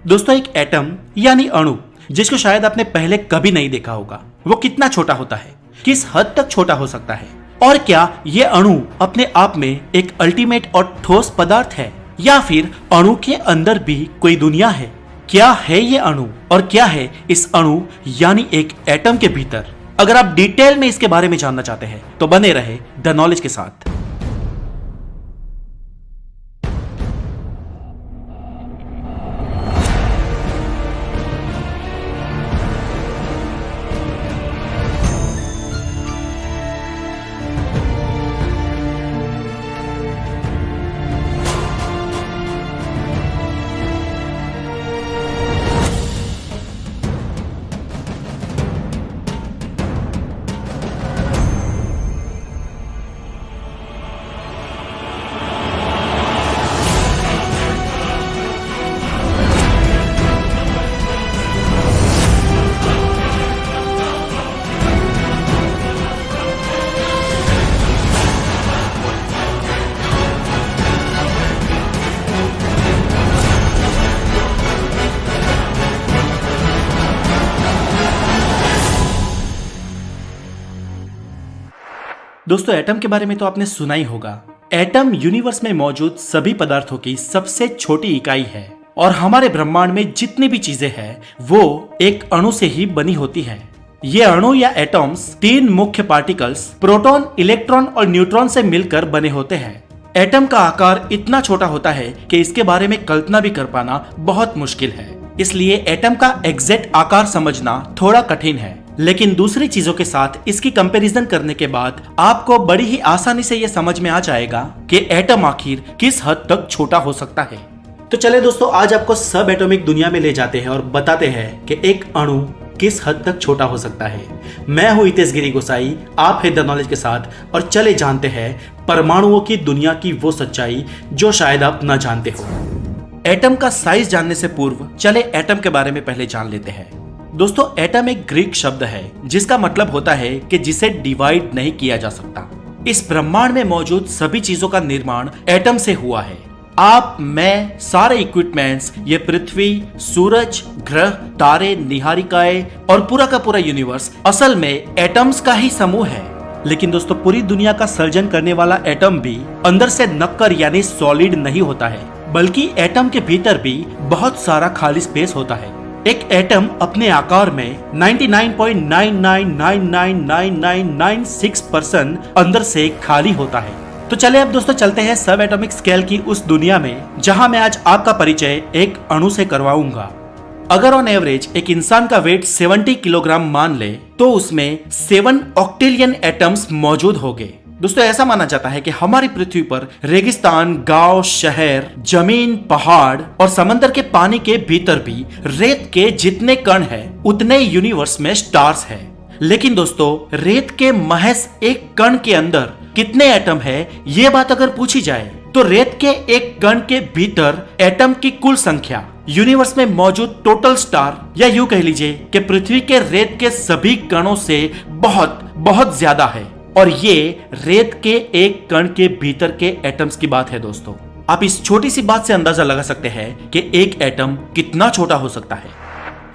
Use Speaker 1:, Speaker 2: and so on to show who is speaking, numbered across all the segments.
Speaker 1: दोस्तों एक एटम यानी अणु जिसको शायद आपने पहले कभी नहीं देखा होगा, वो कितना छोटा होता है, किस हद तक छोटा हो सकता है, और क्या ये अणु अपने आप में एक अल्टीमेट और ठोस पदार्थ है या फिर अणु के अंदर भी कोई दुनिया है। क्या है ये अणु और क्या है इस अणु यानी एक एटम के भीतर। अगर आप डिटेल में इसके बारे में जानना चाहते हैं तो बने रहे द नॉलेज के साथ। दोस्तों एटम के बारे में तो आपने सुना ही होगा। एटम यूनिवर्स में मौजूद सभी पदार्थों की सबसे छोटी इकाई है और हमारे ब्रह्मांड में जितनी भी चीजें हैं वो एक अणु से ही बनी होती हैं। ये अणु या एटम्स तीन मुख्य पार्टिकल्स प्रोटॉन, इलेक्ट्रॉन और न्यूट्रॉन से मिलकर बने होते हैं। एटम का आकार इतना छोटा होता है कि इसके बारे में कल्पना भी कर पाना बहुत मुश्किल है, इसलिए एटम का एग्जैक्ट आकार समझना थोड़ा कठिन है। लेकिन दूसरी चीजों के साथ इसकी कंपैरिजन करने के बाद आपको बड़ी ही आसानी से यह समझ में आ जाएगा कि एटम आखिर किस हद तक छोटा हो सकता है। तो चले दोस्तों, आज आपको सब एटॉमिक दुनिया में ले जाते हैं और बताते हैं कि एक अणु किस हद तक छोटा हो सकता है। मैं हूं हितेश गिरी गोसाई, आप है द नॉलेज के साथ, और चले जानते हैं परमाणुओं की दुनिया की वो सच्चाई जो शायद आप न जानते हो। एटम का साइज जानने से पूर्व चले एटम के बारे में पहले जान लेते हैं। दोस्तों एटम एक ग्रीक शब्द है जिसका मतलब होता है कि जिसे डिवाइड नहीं किया जा सकता। इस ब्रह्मांड में मौजूद सभी चीजों का निर्माण एटम से हुआ है। आप, मैं, सारे इक्विपमेंट्स, ये पृथ्वी, सूरज, ग्रह, तारे, निहारिकाएं और पूरा का पूरा यूनिवर्स असल में एटम्स का ही समूह है। लेकिन दोस्तों पूरी दुनिया का सर्जन करने वाला एटम भी अंदर से नक्कर यानी सॉलिड नहीं होता है, बल्कि एटम के भीतर भी बहुत सारा खाली स्पेस होता है। एक एटम अपने आकार में 99.99999996% अंदर से खाली होता है। तो चले अब दोस्तों चलते हैं सब एटॉमिक स्केल की उस दुनिया में जहां मैं आज आपका परिचय एक अणु से करवाऊंगा। अगर ऑन एवरेज एक इंसान का वेट 70 किलोग्राम मान ले तो उसमें 7 ऑक्टेलियन एटम्स मौजूद होंगे। दोस्तों ऐसा माना जाता है कि हमारी पृथ्वी पर रेगिस्तान, गांव, शहर, जमीन, पहाड़ और समंदर के पानी के भीतर भी रेत के जितने कण हैं, उतने यूनिवर्स में स्टार्स हैं। लेकिन दोस्तों रेत के महज एक कण के अंदर कितने एटम है, ये बात अगर पूछी जाए तो रेत के एक कण के भीतर एटम की कुल संख्या यूनिवर्स में मौजूद टोटल स्टार या यूं कह लीजिए कि पृथ्वी के रेत के सभी कणों से बहुत बहुत ज्यादा है। और ये रेत के एक कण के भीतर के एटम्स की बात है। दोस्तों आप इस छोटी सी बात से अंदाजा लगा सकते हैं कि एक एटम कितना छोटा हो सकता है।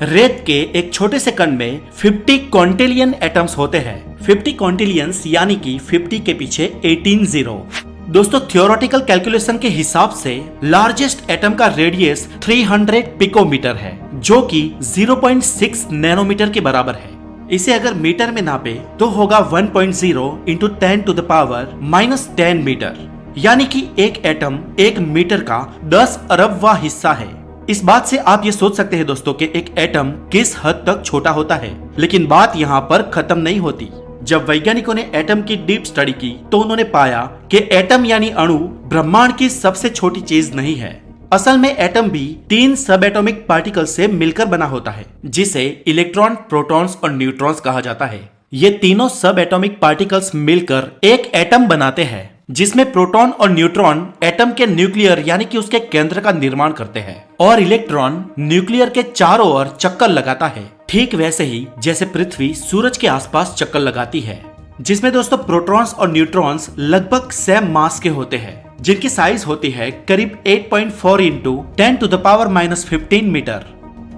Speaker 1: रेत के एक छोटे से कण में 50 क्वांटिलियन एटम्स होते हैं। 50 क्वांटिलियंस यानी कि 50 के पीछे 18 जीरो। दोस्तों थियोरेटिकल कैलकुलेशन के हिसाब से लार्जेस्ट एटम का रेडियस 300 पिकोमीटर है, जो कि 0.6 नैनोमीटर के बराबर है। इसे अगर मीटर में नापे तो होगा 1.0 into 10 to the power -10 metre, यानी कि एक एटम एक मीटर का 10 अरबवां हिस्सा है। इस बात से आप ये सोच सकते हैं दोस्तों कि एक एटम किस हद तक छोटा होता है। लेकिन बात यहाँ पर खत्म नहीं होती। जब वैज्ञानिकों ने एटम की डीप स्टडी की तो उन्होंने पाया कि एटम यानी अणु ब्रह्मांड की सबसे छोटी चीज नहीं है। असल में एटम भी 3 सब एटॉमिक पार्टिकल से मिलकर बना होता है, जिसे इलेक्ट्रॉन, प्रोटॉन्स और न्यूट्रॉन्स कहा जाता है। ये तीनों सब एटॉमिक पार्टिकल्स मिलकर एक एटम बनाते हैं, जिसमें प्रोटॉन और न्यूट्रॉन एटम के न्यूक्लियर यानी कि उसके केंद्र का निर्माण करते हैं और इलेक्ट्रॉन न्यूक्लियर के चारों ओर चक्कर लगाता है। ठीक वैसे ही जैसे पृथ्वी सूरज के आसपास चक्कर लगाती है, जिसमें दोस्तों प्रोटॉन्स और न्यूट्रॉन्स लगभग सेम मास के होते हैं। जिनकी साइज होती है करीब 8.4 इंटू 10⁻⁻15 मीटर।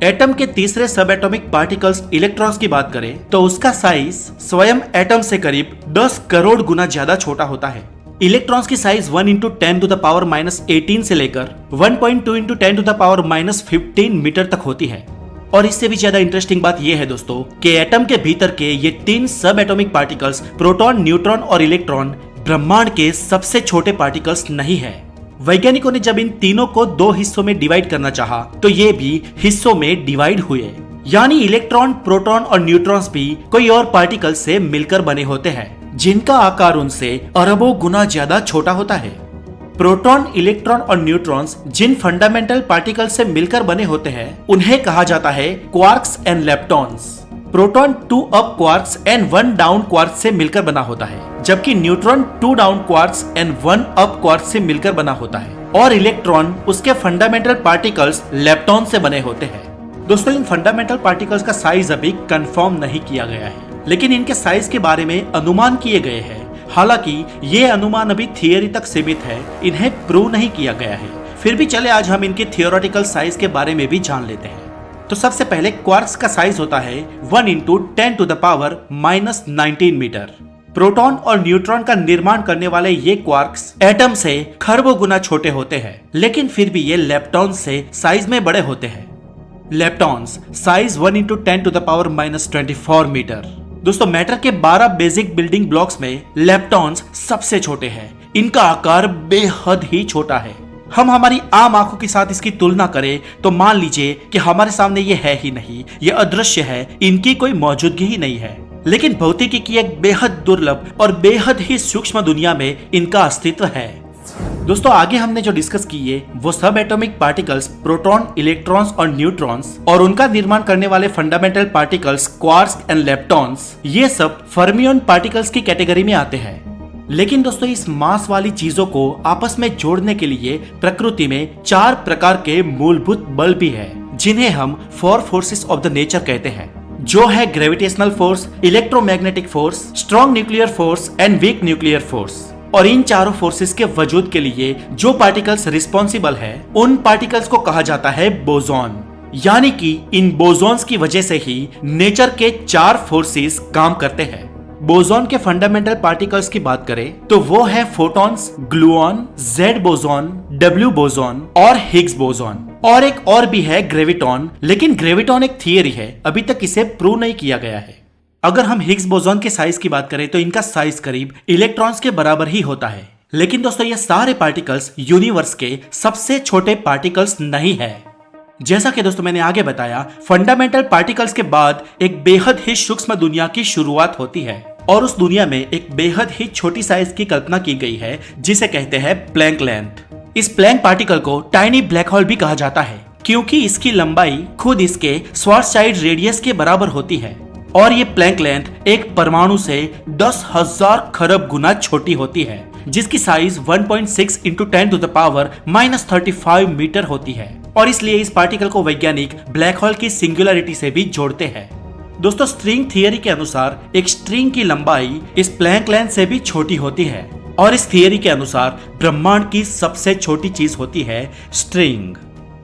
Speaker 1: एटम के तीसरे सब एटॉमिक पार्टिकल्स इलेक्ट्रॉन्स की बात करें तो उसका साइज स्वयं एटम से करीब 10 करोड़ गुना ज्यादा छोटा होता है। इलेक्ट्रॉन्स की साइज 1 इंटू 10⁻18 से लेकर 1.2 इंटू 10⁻15 मीटर तक होती है। और इससे भी ज्यादा इंटरेस्टिंग बात यह है दोस्तों कि एटम के भीतर के ये 3 सब एटॉमिक पार्टिकल्स प्रोटॉन, न्यूट्रॉन और इलेक्ट्रॉन ब्रह्मांड के सबसे छोटे पार्टिकल्स नहीं है। वैज्ञानिकों ने जब इन तीनों को 2 हिस्सों में डिवाइड करना चाहा तो ये भी हिस्सों में डिवाइड हुए, यानी इलेक्ट्रॉन, प्रोटॉन और न्यूट्रॉन्स भी कोई और पार्टिकल से मिलकर बने होते हैं जिनका आकार उनसे अरबों गुना ज्यादा छोटा होता है। प्रोटॉन, इलेक्ट्रॉन और न्यूट्रॉन्स जिन फंडामेंटल पार्टिकल से मिलकर बने होते हैं उन्हें कहा जाता है quarks and leptons. Proton 2 up quarks and 1 down quarks से मिलकर बना होता है, जबकि neutron 2 down quarks and 1 up quarks से मिलकर बना होता है, और इलेक्ट्रॉन उसके फंडामेंटल पार्टिकल्स लेप्टॉन से बने होते हैं। दोस्तों, इन फंडामेंटल पार्टिकल्स का साइज अभी कंफर्म नहीं किया गया है, लेकिन इनके साइज के बारे में अनुमान किए गए हैं। हालांकि ये अनुमान अभी थियरी तक सीमित है, इन्हें प्रूव नहीं किया गया है। फिर भी चले आज हम इनके थियोरेटिकल साइज के बारे में भी जान लेते हैं। तो सबसे पहले क्वार्क्स का साइज होता है 1 इंटू 10⁻⁻19 मीटर। प्रोटॉन और न्यूट्रॉन का निर्माण करने वाले ये क्वार्क्स एटम से खरबों गुना छोटे होते हैं, लेकिन फिर भी ये लेप्टॉन से साइज में बड़े होते हैं। Leptons size 1 into 10⁻24 metre. दोस्तों, मैटर के 12 बेसिक बिल्डिंग ब्लॉक्स में लेप्टॉन्स सबसे छोटे हैं। इनका आकार बेहद ही छोटा है। हम हमारी आम आंखों के साथ इसकी तुलना करें तो मान लीजिए कि हमारे सामने ये है ही नहीं, ये अदृश्य है, इनकी कोई मौजूदगी ही नहीं है। लेकिन भौतिकी की एक बेहद दुर्लभ और बेहद ही सूक्ष्म दुनिया में इनका अस्तित्व है। दोस्तों, आगे हमने जो डिस्कस किए वो सब एटॉमिक पार्टिकल्स प्रोटॉन, इलेक्ट्रॉन्स और न्यूट्रॉन्स और उनका निर्माण करने वाले fundamental particles quarks and leptons, ये सब फर्मियन पार्टिकल्स की कैटेगरी में आते हैं। लेकिन दोस्तों, इस मास वाली चीजों को आपस में जोड़ने के लिए प्रकृति में 4 प्रकार के मूलभूत बल भी है, जिन्हें हम 4 फोर्सेस ऑफ द नेचर कहते हैं, जो है gravitational force, electromagnetic force, strong nuclear force and weak nuclear force. और इन चारों फोर्सेस के वजूद के लिए जो पार्टिकल्स रिस्पॉन्सिबल है, उन पार्टिकल्स को कहा जाता है बोसॉन। यानी कि इन बोसॉन्स की वजह से ही नेचर के 4 फोर्सेस काम करते हैं। बोसॉन के फंडामेंटल पार्टिकल्स की बात करें तो वो है photons, gluon, Z boson, W boson और हिग्स बोसॉन। और एक और भी है ग्रेविटॉन, लेकिन ग्रेविटॉन एक थियरी है, अभी तक इसे प्रूव नहीं किया गया है। अगर हम हिग्स बोसॉन के साइज की बात करें तो इनका साइज करीब इलेक्ट्रॉन्स के बराबर ही होता है। लेकिन दोस्तों, ये सारे पार्टिकल्स यूनिवर्स के सबसे छोटे पार्टिकल्स नहीं है। जैसा कि दोस्तों मैंने आगे बताया, फंडामेंटल पार्टिकल्स के बाद एक बेहद ही सूक्ष्म दुनिया की शुरुआत होती है, और उस दुनिया में एक बेहद ही छोटी साइज की कल्पना की गई है जिसे कहते हैं प्लैंक लेंथ। इस प्लैंक पार्टिकल को टाइनी ब्लैक होल भी कहा जाता है, क्योंकि इसकी लंबाई खुद इसके श्वार्ज़चाइल्ड रेडियस के बराबर होती है, और ये प्लैंक लेंथ एक परमाणु से 10,000 खरब गुना छोटी होती है, जिसकी साइज 1.6 इंटू 10⁻⁻35 मीटर होती है। और इसलिए इस पार्टिकल को वैज्ञानिक ब्लैक होल की सिंगुलरिटी से भी जोड़ते हैं। दोस्तों, स्ट्रिंग थियरी के अनुसार एक स्ट्रिंग की लंबाई इस प्लैंक लेंथ से भी छोटी होती है, और इस थियरी के अनुसार ब्रह्मांड की सबसे छोटी चीज होती है स्ट्रिंग।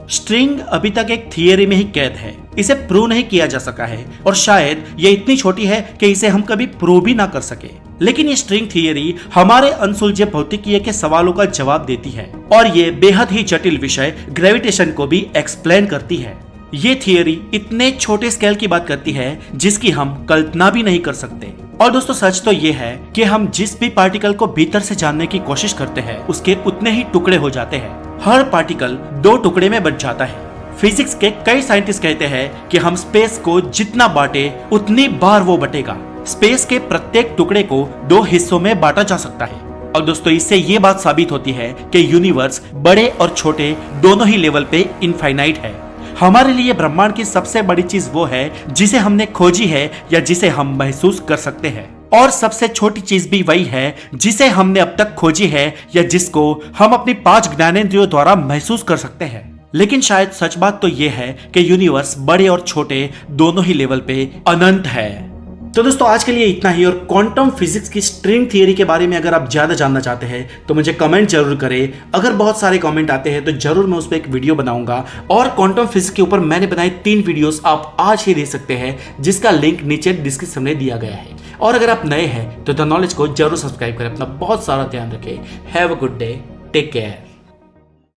Speaker 1: स्ट्रिंग अभी तक एक थियरी में ही कैद है, इसे प्रूव नहीं किया जा सका है, और शायद ये इतनी छोटी है कि इसे हम कभी प्रूव भी ना कर सके। लेकिन ये स्ट्रिंग थियरी हमारे अनसुलझे भौतिकीय के सवालों का जवाब देती है, और ये बेहद ही जटिल विषय ग्रेविटेशन को भी एक्सप्लेन करती है। ये थियरी इतने छोटे स्केल की बात करती है जिसकी हम कल्पना भी नहीं कर सकते। और दोस्तों, सच तो ये है कि हम जिस भी पार्टिकल को भीतर से जानने की कोशिश करते हैं उसके उतने ही टुकड़े हो जाते हैं। हर पार्टिकल 2 टुकड़े में बंट जाता है। फिजिक्स के कई साइंटिस्ट कहते हैं कि हम स्पेस को जितना बांटे उतनी बार वो बटेगा। स्पेस के प्रत्येक टुकड़े को 2 हिस्सों में बांटा जा सकता है। और दोस्तों, इससे ये बात साबित होती है कि यूनिवर्स बड़े और छोटे दोनों ही लेवल पे इनफाइनाइट है। हमारे लिए ब्रह्मांड की सबसे बड़ी चीज वो है जिसे हमने खोजी है या जिसे हम महसूस कर सकते हैं, और सबसे छोटी चीज भी वही है जिसे हमने अब तक खोजी है या जिसको हम अपनी 5 ज्ञानेंद्रियों द्वारा महसूस कर सकते हैं। लेकिन शायद सच बात तो यह है कि यूनिवर्स बड़े और छोटे दोनों ही लेवल पे अनंत है। तो दोस्तों आज के लिए इतना ही। और क्वांटम फिजिक्स की स्ट्रिंग थियरी के बारे में अगर आप ज़्यादा जानना चाहते हैं तो मुझे कमेंट जरूर करें। अगर बहुत सारे कमेंट आते हैं तो जरूर मैं उस पर एक वीडियो बनाऊंगा। और क्वांटम फिजिक्स के ऊपर मैंने बनाए 3 वीडियोस आप आज ही देख सकते हैं, जिसका लिंक नीचे डिस्क्रिप्शन में दिया गया है। और अगर आप नए हैं तो द नॉलेज को जरूर सब्सक्राइब करें। अपना बहुत सारा ध्यान रखें। Have a good day, take care.